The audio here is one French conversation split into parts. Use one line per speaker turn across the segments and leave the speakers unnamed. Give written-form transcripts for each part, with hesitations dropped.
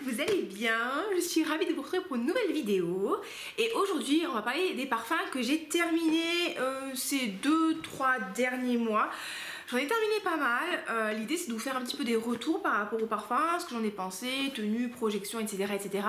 que vous allez bien. Je suis ravie de vous retrouver pour une nouvelle vidéo. Et aujourd'hui, on va parler des parfums que j'ai terminés ces 2-3 derniers mois. J'en ai terminé pas mal. L'idée, c'est de vous faire un petit peu des retours par rapport aux parfums, ce que j'en ai pensé, tenue, projection, etc., etc.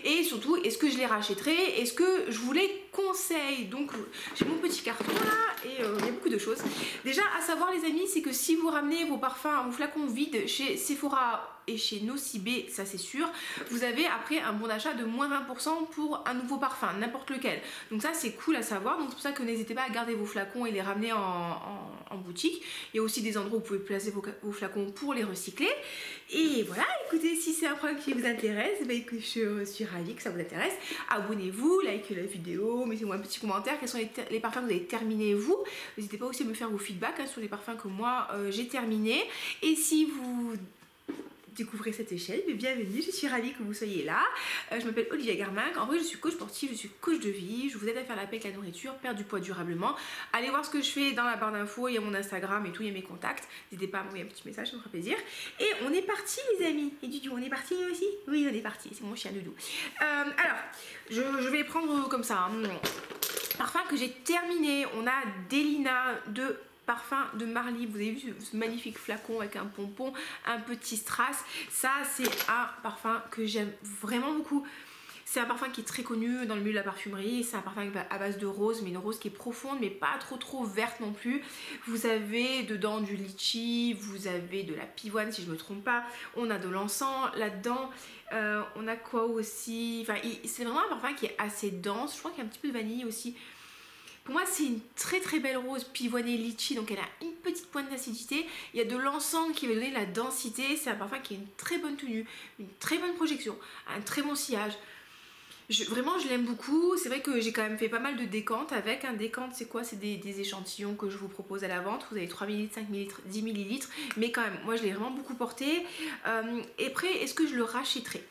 Et surtout, est-ce que je les rachèterai? Est-ce que je vous les conseille? Donc, j'ai mon petit carton là et il y a beaucoup de choses. Déjà, à savoir, les amis, c'est que si vous ramenez vos parfums, vos flacons vides chez Sephora et chez Nocibé, ça c'est sûr, vous avez après un bon d'achat de moins 20% pour un nouveau parfum, n'importe lequel. Donc ça c'est cool à savoir, donc c'est pour ça que n'hésitez pas à garder vos flacons et les ramener en boutique. Il y a aussi des endroits où vous pouvez placer vos flacons pour les recycler. Et voilà, écoutez, si c'est un point qui vous intéresse, je suis ravie que ça vous intéresse. Abonnez-vous, likez la vidéo, mettez-moi un petit commentaire, quels sont les parfums que vous avez terminés vous. N'hésitez pas aussi à me faire vos feedbacks sur les parfums que moi j'ai terminés. Et si vous découvrez cette échelle, mais bienvenue, je suis ravie que vous soyez là. Je m'appelle Olivia Garminck, en vrai je suis coach sportive, je suis coach de vie, je vous aide à faire la paix avec la nourriture, perdre du poids durablement. Allez voir ce que je fais dans la barre d'infos, il y a mon Instagram et tout, il y a mes contacts. N'hésitez pas à m'envoyer un petit message, ça me fera plaisir. Et on est parti les amis. Et Dudu, on est parti aussi? Oui, on est parti, c'est mon chien Doudou. Alors, je vais prendre comme ça, parfum que j'ai terminé. On a Delina de parfum de Marly, vous avez vu ce magnifique flacon avec un pompon, un petit strass. Ça c'est un parfum que j'aime vraiment beaucoup. C'est un parfum qui est très connu dans le milieu de la parfumerie. C'est un parfum à base de rose, mais une rose qui est profonde, mais pas trop verte non plus. Vous avez dedans du litchi, vous avez de la pivoine si je me trompe pas. On a de l'encens là-dedans. On a quoi aussi? Enfin, c'est vraiment un parfum qui est assez dense. Je crois qu'il y a un petit peu de vanille aussi. Pour moi, c'est une très belle rose pivoinée litchi, donc elle a une petite pointe d'acidité. Il y a de l'encens qui va donner la densité. C'est un parfum qui a une très bonne tenue, une très bonne projection, un très bon sillage. Vraiment, je l'aime beaucoup. C'est vrai que j'ai quand même fait pas mal de décantes avec. Un décante, c'est quoi? C'est des échantillons que je vous propose à la vente. Vous avez 3 ml, 5 ml, 10 ml. Mais quand même, moi, je l'ai vraiment beaucoup porté. Et après, est-ce que je le rachèterai?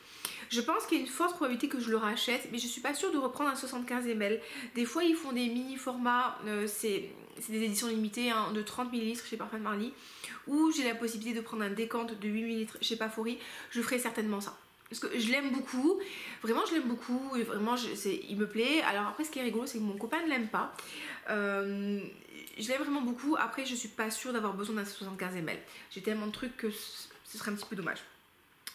Je pense qu'il y a une forte probabilité que je le rachète, mais je suis pas sûre de reprendre un 75 ml. Des fois, ils font des mini formats, c'est des éditions limitées hein, de 30 ml chez Parfum de Marly, où j'ai la possibilité de prendre un décante de 8 ml chez Pafori. Je ferai certainement ça. Parce que je l'aime beaucoup, vraiment je l'aime beaucoup, et vraiment il me plaît. Alors après, ce qui est rigolo, c'est que mon copain ne l'aime pas. Je l'aime vraiment beaucoup. Après, je suis pas sûre d'avoir besoin d'un 75 ml. J'ai tellement de trucs que ce serait un petit peu dommage.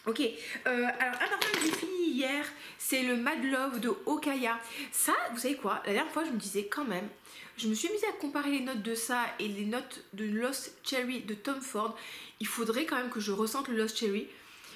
Ok, alors un parfum que j'ai fini hier, c'est le Mad Love de Okaya. Ça, vous savez quoi, la dernière fois je me disais quand même, je me suis mise à comparer les notes de ça et les notes de Lost Cherry de Tom Ford. Il faudrait quand même que je ressente le Lost Cherry.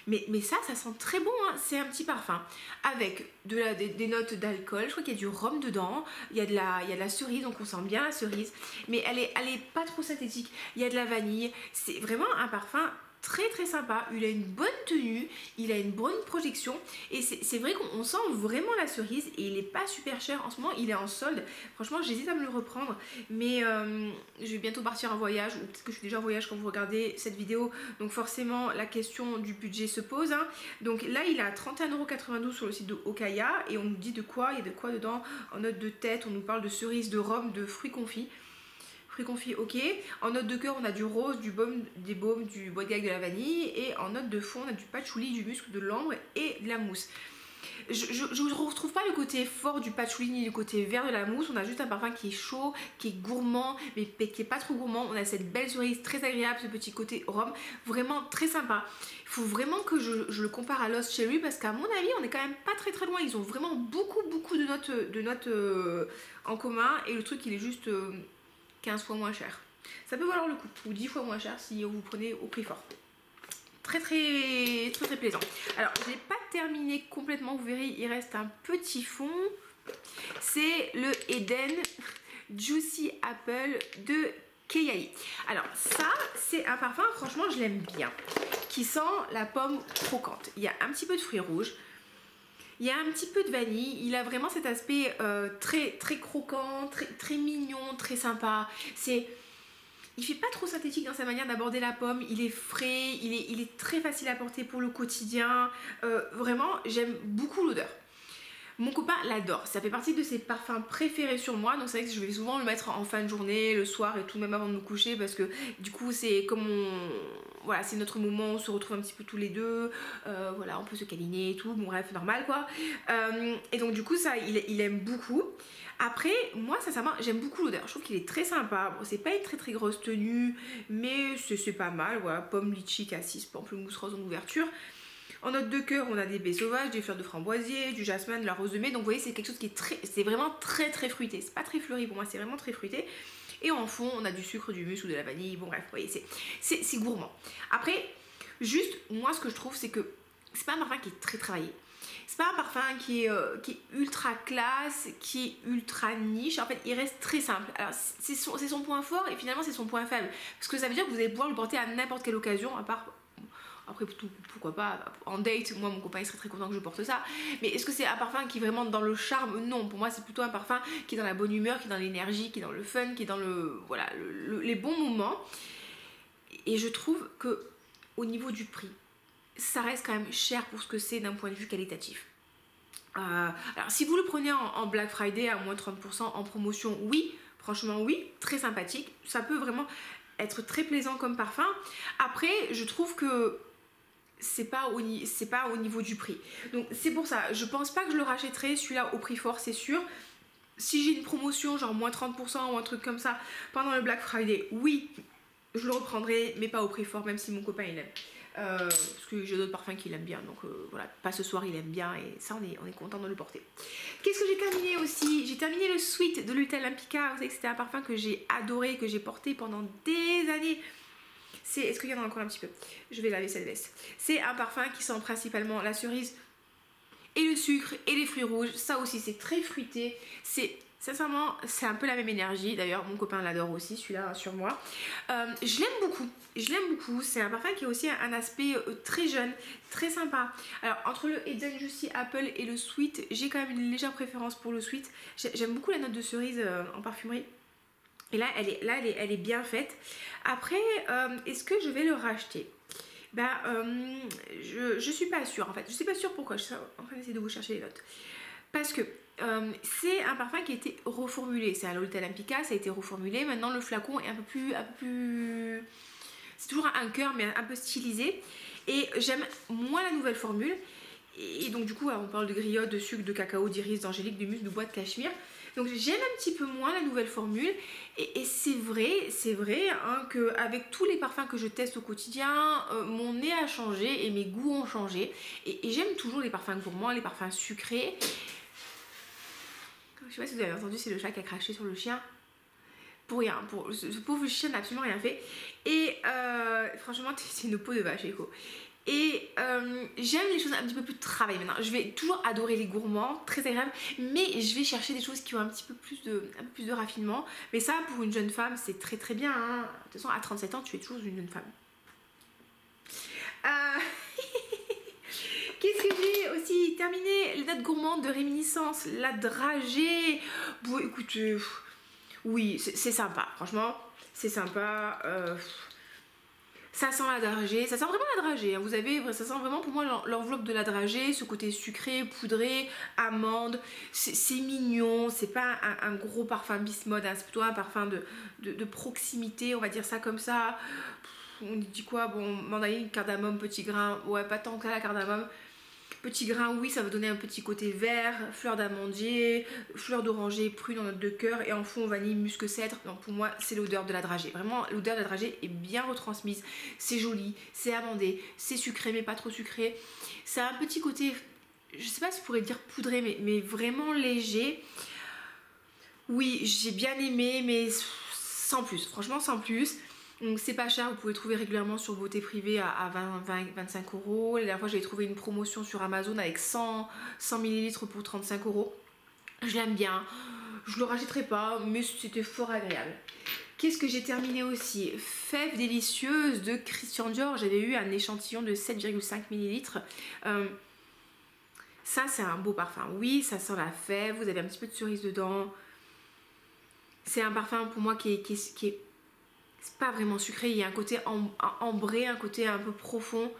Mais ça sent très bon, hein. C'est un petit parfum avec des notes d'alcool. Je crois qu'il y a du rhum dedans, il y a de la cerise, donc on sent bien la cerise. Mais elle est pas trop synthétique, il y a de la vanille. C'est vraiment un parfum très sympa, il a une bonne tenue, il a une bonne projection et c'est vrai qu'on sent vraiment la cerise et il est pas super cher en ce moment, il est en solde. Franchement, j'hésite à me le reprendre, mais je vais bientôt partir en voyage, ou peut-être que je suis déjà en voyage quand vous regardez cette vidéo, donc forcément la question du budget se pose, hein. Donc là il est à 31,92 € sur le site de Okaya et on nous dit de quoi, il y a de quoi dedans en note de tête, on nous parle de cerise, de rhum, de fruits confits. Fruits confits, ok. En note de cœur, on a du rose, des baumes, du bois de gague, de la vanille. Et en note de fond, on a du patchouli, du musc, de l'ambre et de la mousse. Je ne retrouve pas le côté fort du patchouli ni le côté vert de la mousse. On a juste un parfum qui est chaud, qui est gourmand, mais qui est pas trop gourmand. On a cette belle cerise très agréable, ce petit côté rhum, vraiment très sympa. Il faut vraiment que je le compare à Lost Cherry parce qu'à mon avis, on est quand même pas très loin. Ils ont vraiment beaucoup de notes en commun et le truc, il est juste 15 fois moins cher. Ça peut valoir le coup, ou 10 fois moins cher si vous prenez au prix fort. Très plaisant. Alors, je n'ai pas terminé complètement, vous verrez, il reste un petit fond. C'est le Eden Juicy Apple de Keyali. Alors ça, c'est un parfum, franchement, je l'aime bien, qui sent la pomme croquante. Il y a un petit peu de fruits rouges. Il y a un petit peu de vanille, il a vraiment cet aspect très croquant, très mignon, très sympa. Il fait pas trop synthétique dans sa manière d'aborder la pomme, il est frais, il est très facile à porter pour le quotidien. Vraiment, j'aime beaucoup l'odeur. Mon copain l'adore, ça fait partie de ses parfums préférés sur moi, donc c'est vrai que je vais souvent le mettre en fin de journée, le soir et tout, même avant de me coucher, parce que du coup c'est comme voilà, c'est notre moment, on se retrouve un petit peu tous les deux, voilà, on peut se câliner et tout, bon bref, normal quoi. Et donc du coup ça, il aime beaucoup. Après, moi sincèrement, j'aime beaucoup l'odeur, je trouve qu'il est très sympa, bon, c'est pas une très très grosse tenue, mais c'est pas mal, voilà, pomme, litchi, cassis, pamplemousse, rose en ouverture. En note de cœur, on a des baies sauvages, des fleurs de framboisier, du jasmin, de la rose de mai. Donc vous voyez, c'est quelque chose qui est c'est vraiment très très fruité. C'est pas très fleuri pour moi, c'est vraiment très fruité. Et en fond, on a du sucre, du muscle ou de la vanille. Bon bref, vous voyez, c'est gourmand. Après, juste, moi ce que je trouve, c'est que c'est pas un parfum qui est très travaillé. C'est pas un parfum qui est ultra classe, qui est ultra niche. En fait, il reste très simple. Alors, c'est son point fort et finalement, c'est son point faible. Parce que ça veut dire que vous allez pouvoir le porter à n'importe quelle occasion, à part... Après, pourquoi pas, en date, moi mon copain il serait très content que je porte ça. Mais est-ce que c'est un parfum qui est vraiment dans le charme? Non, pour moi c'est plutôt un parfum qui est dans la bonne humeur, qui est dans l'énergie, qui est dans le fun, qui est dans voilà, les bons moments. Et je trouve que au niveau du prix, ça reste quand même cher pour ce que c'est d'un point de vue qualitatif. Alors si vous le prenez en Black Friday à moins 30% en promotion, oui, franchement oui, très sympathique. Ça peut vraiment être très plaisant comme parfum. Après, je trouve que c'est pas au niveau du prix, donc c'est pour ça je pense pas que je le rachèterai celui-là au prix fort, c'est sûr. Si j'ai une promotion genre moins 30% ou un truc comme ça pendant le Black Friday, oui je le reprendrai, mais pas au prix fort, même si mon copain il aime, parce que j'ai d'autres parfums qu'il aime bien, donc voilà, pas ce soir, il aime bien et ça on est content de le porter. Qu'est-ce que j'ai terminé aussi? J'ai terminé le Sweet de L'Huile Olympica. Vous savez que c'était un parfum que j'ai adoré, que j'ai porté pendant des années. Est-ce qu'il y en a encore un petit peu? Je vais laver cette veste. C'est un parfum qui sent principalement la cerise et le sucre et les fruits rouges. Ça aussi c'est très fruité. Sincèrement, c'est un peu la même énergie. D'ailleurs, mon copain l'adore aussi, celui-là sur moi. Je l'aime beaucoup. C'est un parfum qui a aussi un aspect très jeune, très sympa. Alors, entre le Head & Juicy Apple et le Sweet, j'ai quand même une légère préférence pour le Sweet. J'aime beaucoup la note de cerise en parfumerie. Et là, elle est bien faite. Après, est-ce que je vais le racheter? Je suis pas sûre en fait. Je suis pas sûre pourquoi. Je suis en train d'essayer de vous chercher les notes. Parce que c'est un parfum qui a été reformulé. C'est un L'Huile Olympica, ça a été reformulé. Maintenant, le flacon est un peu plus... C'est toujours un cœur, mais un peu stylisé. Et j'aime moins la nouvelle formule. Et donc, du coup, on parle de griotte, de sucre, de cacao, d'iris, d'angélique, de musc, de bois de cachemire. Donc j'aime un petit peu moins la nouvelle formule et c'est vrai hein, qu'avec tous les parfums que je teste au quotidien, mon nez a changé et mes goûts ont changé et j'aime toujours les parfums gourmands, les parfums sucrés. Je sais pas si vous avez entendu, c'est le chat qui a craché sur le chien. Pour rien, ce pauvre chien n'a absolument rien fait et franchement c'est une peau de vache écho. Et j'aime les choses un petit peu plus travaillées maintenant. Je vais toujours adorer les gourmands, très agréable, mais je vais chercher des choses qui ont un peu plus de raffinement. Mais ça, pour une jeune femme, c'est très très bien. Hein. De toute façon, à 37 ans, tu es toujours une jeune femme. Qu'est-ce que j'ai aussi terminé? Les notes gourmandes de réminiscence, la dragée. Bon, écoutez, oui, c'est sympa. Franchement, c'est sympa. Ça sent la dragée, ça sent vraiment la dragée, hein. Ça sent vraiment pour moi l'enveloppe de la dragée, ce côté sucré, poudré, amande, c'est mignon, c'est pas un gros parfum bismode, hein. C'est plutôt un parfum de proximité, on va dire ça comme ça. On dit quoi? Bon, mandarine, cardamome, petit grain, ouais pas tant que ça la cardamome. Petit grain, oui, ça va donner un petit côté vert, fleur d'amandier, fleur d'oranger, prune en note de cœur et en fond vanille, musc, cèdre. Donc pour moi, c'est l'odeur de la dragée. Vraiment, l'odeur de la dragée est bien retransmise. C'est joli, c'est amandé, c'est sucré mais pas trop sucré. Ça a un petit côté, je sais pas si je pourrais dire poudré, mais vraiment léger. Oui, j'ai bien aimé, mais sans plus. Franchement, sans plus. Donc c'est pas cher, vous pouvez trouver régulièrement sur Beauté Privée à 25 €. La dernière fois j'ai trouvé une promotion sur Amazon avec 100 ml pour 35 €. Je l'aime bien, je le rachèterai pas, mais c'était fort agréable. Qu'est-ce que j'ai terminé aussi? Fèves délicieuses de Christian Dior. J'avais eu un échantillon de 7,5 ml. Ça c'est un beau parfum. Oui, ça sent la fève, vous avez un petit peu de cerise dedans. C'est un parfum pour moi qui est c'est pas vraiment sucré, il y a un côté ambré, un côté un peu profond.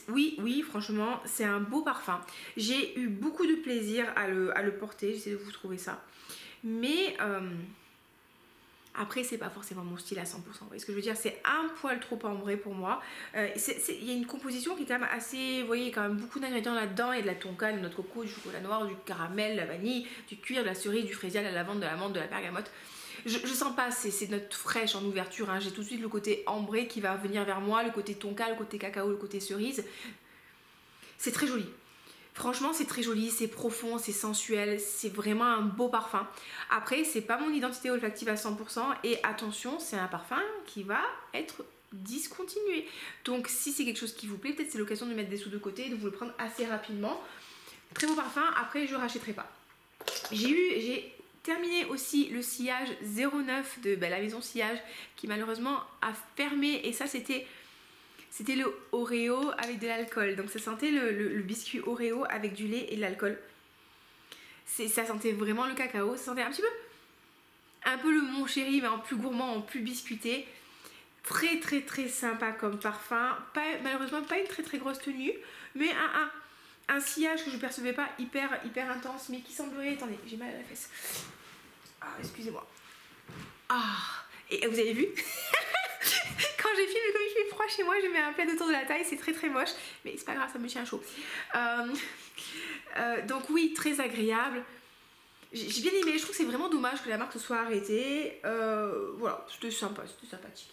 Oui, franchement, c'est un beau parfum. J'ai eu beaucoup de plaisir à le porter. J'essaie de vous trouver ça. Mais après, c'est pas forcément mon style à 100%. Vous voyez ce que je veux dire? C'est un poil trop ambré pour moi. Il y a une composition qui est quand même assez... Vous voyez, il y a quand même beaucoup d'ingrédients là-dedans. Il y a de la tonka, de notre coco, du chocolat noir, du caramel, de la vanille, du cuir, de la cerise, du fraisier, de la lavande, de l'amande, de la bergamote. Je sens pas, c'est notre fraîche en ouverture. Hein. J'ai tout de suite le côté ambré qui va venir vers moi, le côté tonka, le côté cacao, le côté cerise. C'est très joli. Franchement, c'est très joli, c'est profond, c'est sensuel, c'est vraiment un beau parfum. Après, c'est pas mon identité olfactive à 100% et attention, c'est un parfum qui va être discontinué. Donc, si c'est quelque chose qui vous plaît, peut-être c'est l'occasion de mettre des sous de côté et de vous le prendre assez rapidement. Très beau parfum, après je rachèterai pas. J'ai terminé aussi le sillage 09 de la maison Sillage qui malheureusement a fermé et ça c'était le Oreo avec de l'alcool. Donc ça sentait le biscuit Oreo avec du lait et de l'alcool. Ça sentait vraiment le cacao. Ça sentait un peu le Mon Chéri mais en plus gourmand, en plus biscuité. Très très très sympa comme parfum. Malheureusement pas une très très grosse tenue, mais un sillage que je ne percevais pas hyper intense, mais qui semblerait... Attendez, j'ai mal à la fesse. Ah, excusez-moi. Ah, et vous avez vu? Quand j'ai filmé, comme il fait froid chez moi, je mets un plaid autour de la taille, c'est très très moche, mais c'est pas grave, ça me tient chaud. Donc oui, très agréable. J'ai bien aimé, je trouve que c'est vraiment dommage que la marque se soit arrêtée. Voilà, c'était sympa, c'était sympathique.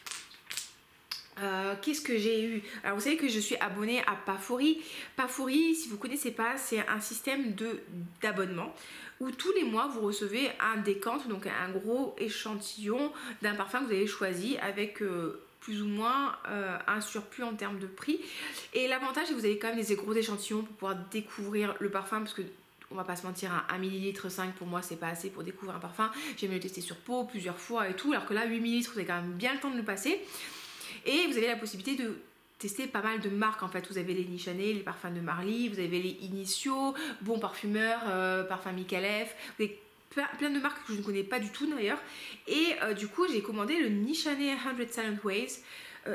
Qu'est-ce que j'ai eu? Alors vous savez que je suis abonnée à Pafouri. Pafouri, si vous ne connaissez pas, c'est un système d'abonnement où tous les mois vous recevez un décompte, donc un gros échantillon d'un parfum que vous avez choisi avec plus ou moins un surplus en termes de prix. Et l'avantage c'est que vous avez quand même des gros échantillons pour pouvoir découvrir le parfum parce que on va pas se mentir, 1 ml 5 pour moi c'est pas assez pour découvrir un parfum. J'aime le tester sur peau plusieurs fois et tout, alors que là 8 ml vous avez quand même bien le temps de le passer. Et vous avez la possibilité de tester pas mal de marques en fait. Vous avez les Nichané, les parfums de Marly, vous avez les Initio, Bon Parfumeur, Parfum Micallef, vous avez plein de marques que je ne connais pas du tout d'ailleurs. Et du coup j'ai commandé le Nichané 100 Silent Ways.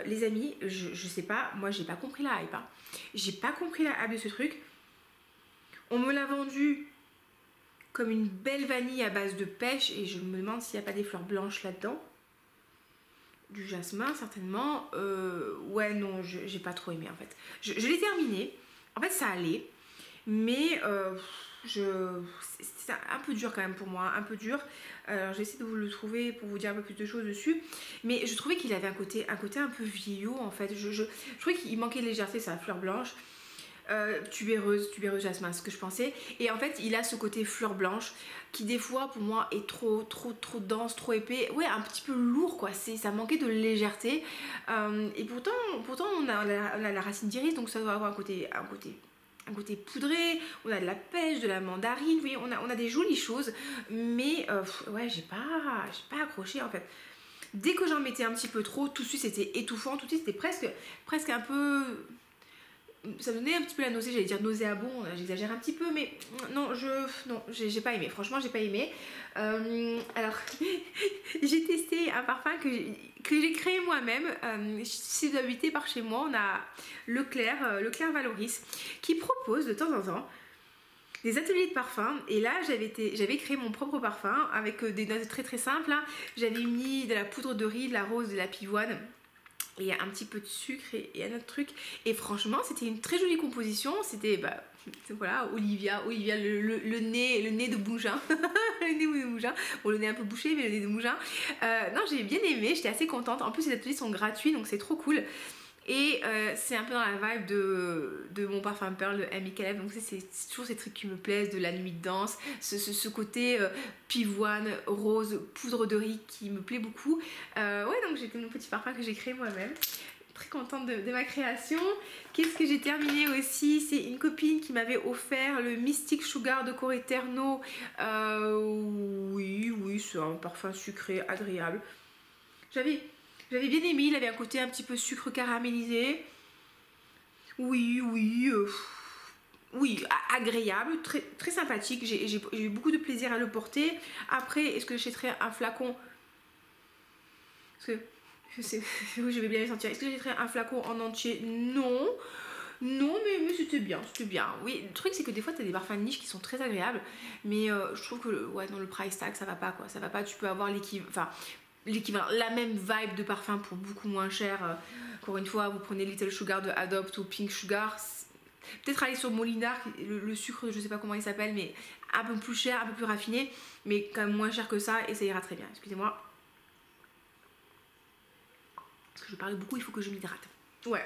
Les amis, je sais pas, moi j'ai pas compris la hype. Hein. J'ai pas compris la hype de ce truc. On me l'a vendu comme une belle vanille à base de pêche et je me demande s'il n'y a pas des fleurs blanches là-dedans. Du jasmin certainement. Ouais non, j'ai pas trop aimé en fait. Je l'ai terminé. En fait ça allait. Mais c'est un peu dur quand même pour moi. Un peu dur. Alors je vais essayer de vous le trouver pour vous dire un peu plus de choses dessus. Mais je trouvais qu'il avait un côté un peu vieillot en fait. Je trouvais qu'il manquait de légèreté, c'est la fleur blanche. Tubéreuse jasmin, ce que je pensais. Et en fait il a ce côté fleur blanche qui des fois pour moi est trop dense, trop épais, ouais un petit peu lourd quoi, ça manquait de légèreté. Et pourtant on a la racine d'iris, donc ça doit avoir un côté poudré, on a de la pêche, de la mandarine, vous voyez, on a des jolies choses, mais ouais j'ai pas accroché en fait. Dès que j'en mettais un petit peu trop, tout de suite c'était étouffant, tout de suite c'était presque un peu... Ça me donnait un petit peu la nausée, j'allais dire nauséabond, j'exagère un petit peu, mais non, j'ai pas aimé, franchement j'ai pas aimé. Alors, j'ai testé un parfum que j'ai créé moi-même. Si vous habitez par chez moi, on a Leclerc Valoris, qui propose de temps en temps des ateliers de parfum. Et là, j'avais créé mon propre parfum avec des notes très très simples. Hein. J'avais mis de la poudre de riz, de la rose, de la pivoine. Et un petit peu de sucre et un autre truc. Et franchement, c'était une très jolie composition. C'était, voilà, Olivia le nez de Mougin. Le nez de Mougin. Bon, le nez un peu bouché, mais le nez de Mougin. Non, j'ai bien aimé, j'étais assez contente. En plus, les ateliers sont gratuits, donc c'est trop cool. Et c'est un peu dans la vibe de mon parfum Pearl de Amy Caleb. Donc c'est toujours ces trucs qui me plaisent, de la nuit de danse, ce côté pivoine, rose, poudre de riz qui me plaît beaucoup. Ouais, donc j'ai mon petit parfum que j'ai créé moi-même. Très contente de ma création. Qu'est-ce que j'ai terminé aussi? C'est une copine qui m'avait offert le Mystic Sugar de Corée Terno. Oui, c'est un parfum sucré agréable. J'avais bien aimé, il avait un côté un petit peu sucre caramélisé. Oui, agréable, très, très sympathique. J'ai eu beaucoup de plaisir à le porter. Après, est-ce que j'achèterais un flacon? Parce que Je vais bien les sentir. Est-ce que j'achèterais un flacon en entier? Non. Non, mais c'était bien, c'était bien. Oui, le truc c'est que des fois t'as des parfums de niche qui sont très agréables, mais je trouve que ouais, dans le price tag ça va pas quoi, ça va pas. Tu peux avoir l'équivalent, la même vibe de parfum pour beaucoup moins cher. Encore une fois, vous prenez Little Sugar de Adopt ou Pink Sugar. Peut-être aller sur Molinar, le sucre, je sais pas comment il s'appelle, mais un peu plus cher, un peu plus raffiné, mais quand même moins cher que ça et ça ira très bien. Excusez-moi. Parce que je parle beaucoup, il faut que je m'hydrate. Ouais.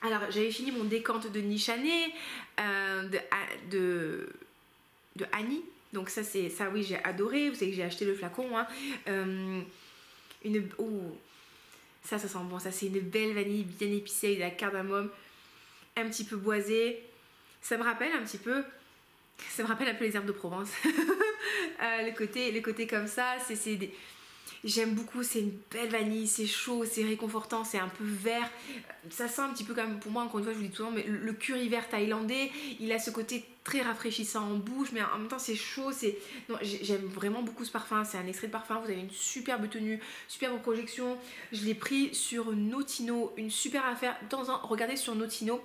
Alors, j'avais fini mon décante de Nichané, de Annie. Donc ça, oui, j'ai adoré. Vous savez que j'ai acheté le flacon. Hein. Ça sent bon. Ça, c'est une belle vanille bien épicée avec de la cardamome, un petit peu boisée. Ça me rappelle un peu les herbes de Provence. les côtés comme ça, j'aime beaucoup, c'est une belle vanille, c'est chaud, c'est réconfortant, c'est un peu vert. Ça sent un petit peu comme, pour moi, encore une fois, je vous dis souvent, mais le curry vert thaïlandais, il a ce côté très rafraîchissant en bouche, mais en même temps, c'est chaud. Non, j'aime vraiment beaucoup ce parfum. C'est un extrait de parfum. Vous avez une superbe tenue, superbe projection. Je l'ai pris sur Notino, une super affaire. Regardez sur Notino.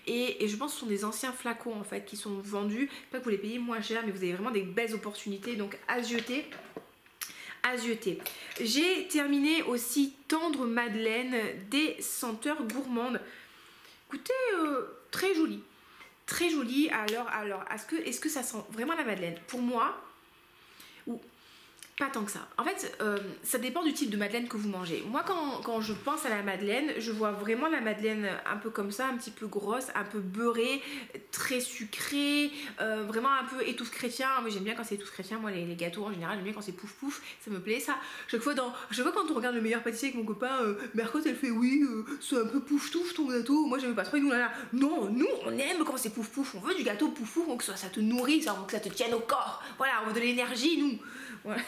Et je pense que ce sont des anciens flacons, en fait, qui sont vendus. Pas que vous les payez moins cher, mais vous avez vraiment des belles opportunités. Donc, à jeter. J'ai terminé aussi Tendre Madeleine des senteurs gourmandes. Écoutez, très joli. Très joli. Alors, est-ce que ça sent vraiment la madeleine? Pour moi, ou pas tant que ça. En fait, ça dépend du type de madeleine que vous mangez. Moi, quand je pense à la madeleine, je vois vraiment la madeleine un peu comme ça, un petit peu grosse, un peu beurrée, très sucrée, vraiment un peu étouffe chrétien. Moi, j'aime bien quand c'est étouffe chrétien. Moi, les gâteaux en général, j'aime bien quand c'est pouf pouf. Ça me plaît ça. Chaque fois quand on regarde Le Meilleur Pâtissier avec mon copain, Mercotte, elle fait oui, c'est un peu pouf touf ton gâteau. Moi, j'aime pas trop. Et nous, là, non, nous, on aime quand c'est pouf pouf. On veut du gâteau pouf pouf, donc ça te nourrit, que ça te tienne au corps. Voilà, on veut de l'énergie, nous. Voilà.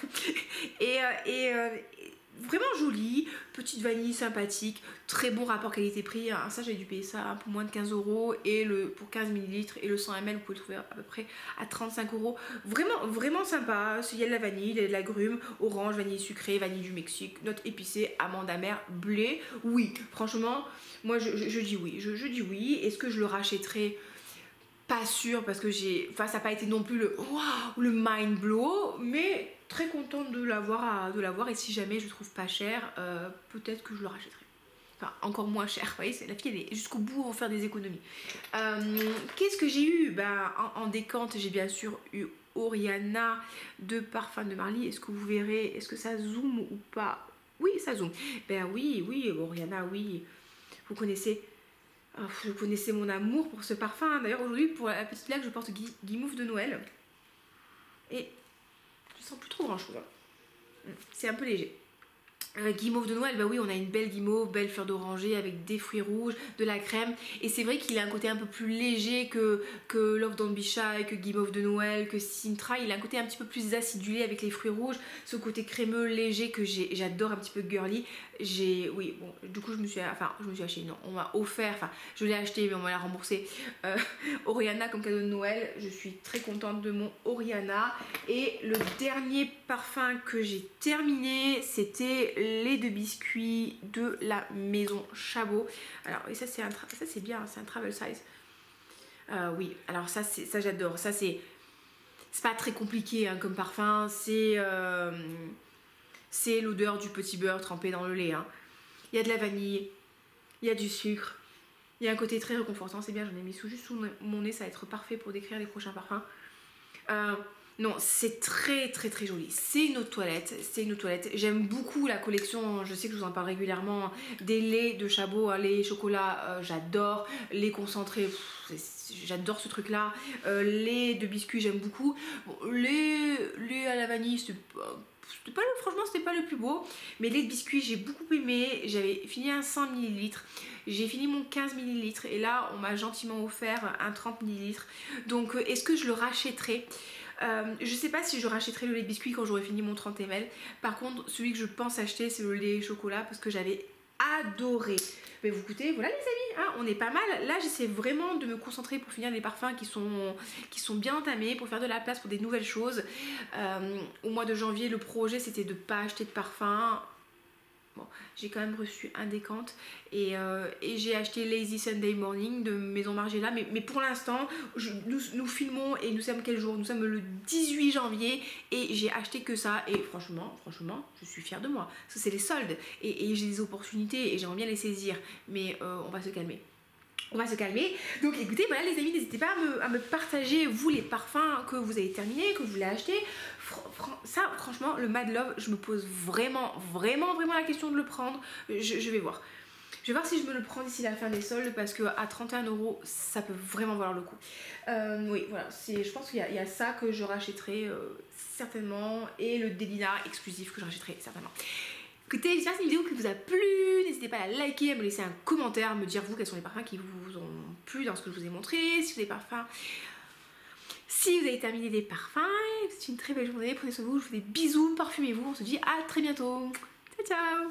Vraiment joli, petite vanille sympathique, très bon rapport qualité-prix. Hein. Ça, j'ai dû payer ça pour moins de 15 € et pour 15 ml et le 100 ml, vous pouvez le trouver à peu près à 35 €. Vraiment, vraiment sympa. Il y a de la vanille, il y a de l'agrumes, orange, vanille sucrée, vanille du Mexique, note épicée, amande amère, blé. Oui, franchement, moi je dis oui. Je dis oui. Est-ce que je le rachèterai? Pas sûr parce que ça n'a pas été non plus le wow, le mind blow, mais très contente de l'avoir et si jamais je le trouve pas cher, peut-être que je le rachèterai. Enfin, encore moins cher, vous voyez, la fille elle est jusqu'au bout pour faire des économies. Qu'est-ce que j'ai eu? En décante, j'ai bien sûr eu Oriana de Parfum de Marly. Est-ce que vous verrez? Est-ce que ça zoome ou pas? Oui, ça zoome. Oui, Oriana, oui. Vous connaissez mon amour pour ce parfum. D'ailleurs, aujourd'hui, pour la petite blague, je porte Guimauve de Noël. Et je sens plus trop grand chose. C'est un peu léger. Guimauve de Noël, oui, on a une belle guimauve, belle fleur d'oranger avec des fruits rouges, de la crème. Et c'est vrai qu'il a un côté un peu plus léger que Love Don't Be Shy, que Guimauve de Noël, que Sintra. Il a un côté un petit peu plus acidulé avec les fruits rouges. Ce côté crémeux, léger que j'adore, un petit peu girly. Oui, bon, du coup, je me suis acheté, non, on m'a offert, je l'ai acheté, mais on m'a remboursé. Oriana comme cadeau de Noël. Je suis très contente de mon Oriana. Et le dernier parfum que j'ai terminé, c'était lait de biscuit de la maison Chabot. Alors, et ça c'est bien, c'est un travel size. Oui, alors ça j'adore. Ça c'est pas très compliqué hein, comme parfum. C'est l'odeur du petit beurre trempé dans le lait. Hein. Il y a de la vanille, il y a du sucre, il y a un côté très réconfortant. C'est bien, j'en ai mis juste sous mon nez, ça va être parfait pour décrire les prochains parfums. Non, c'est très très très joli. C'est une eau de toilette. J'aime beaucoup la collection, je sais que je vous en parle régulièrement, des laits de Chabot, hein, lait chocolat, j'adore. Lait concentré, j'adore ce truc là. Lait de biscuit, j'aime beaucoup. Bon, lait à la vanille, franchement c'était pas le plus beau, mais lait de biscuit j'ai beaucoup aimé. J'avais fini un 100 ml, j'ai fini mon 15 ml et là on m'a gentiment offert un 30 ml. Donc est-ce que je le rachèterai? Je sais pas si je rachèterai le lait de biscuit quand j'aurai fini mon 30 ml. Par contre celui que je pense acheter c'est le lait chocolat parce que j'avais adoré. Mais vous écoutez, voilà les amis, hein, on est pas mal. Là j'essaie vraiment de me concentrer pour finir des parfums qui sont bien entamés, pour faire de la place pour des nouvelles choses. Au mois de janvier le projet c'était de pas acheter de parfum. Bon, j'ai quand même reçu un décante et j'ai acheté Lazy Sunday Morning de Maison Margiela, mais pour l'instant nous filmons et nous sommes quel jour? Nous sommes le 18 janvier et j'ai acheté que ça et franchement je suis fière de moi parce que c'est les soldes et j'ai des opportunités et j'aimerais bien les saisir, mais on va se calmer. On va se calmer. Donc écoutez, voilà les amis, n'hésitez pas à me partager vous les parfums que vous avez terminés, que vous voulez acheter. Ça franchement le Mad Love, je me pose vraiment la question de le prendre. Je vais voir. Je vais voir si je me le prends d'ici la fin des soldes parce que à 31 € ça peut vraiment valoir le coup. Oui voilà, je pense qu'il y a ça que je rachèterai certainement et le Delina exclusif que je rachèterai certainement. Écoutez, j'espère que cette vidéo vous a plu, n'hésitez pas à liker, à me laisser un commentaire, à me dire vous quels sont les parfums qui vous ont plu dans ce que je vous ai montré, si vous avez des parfums, si vous avez terminé des parfums, c'est une très belle journée, prenez soin de vous, je vous fais des bisous, parfumez-vous, on se dit à très bientôt, ciao ciao.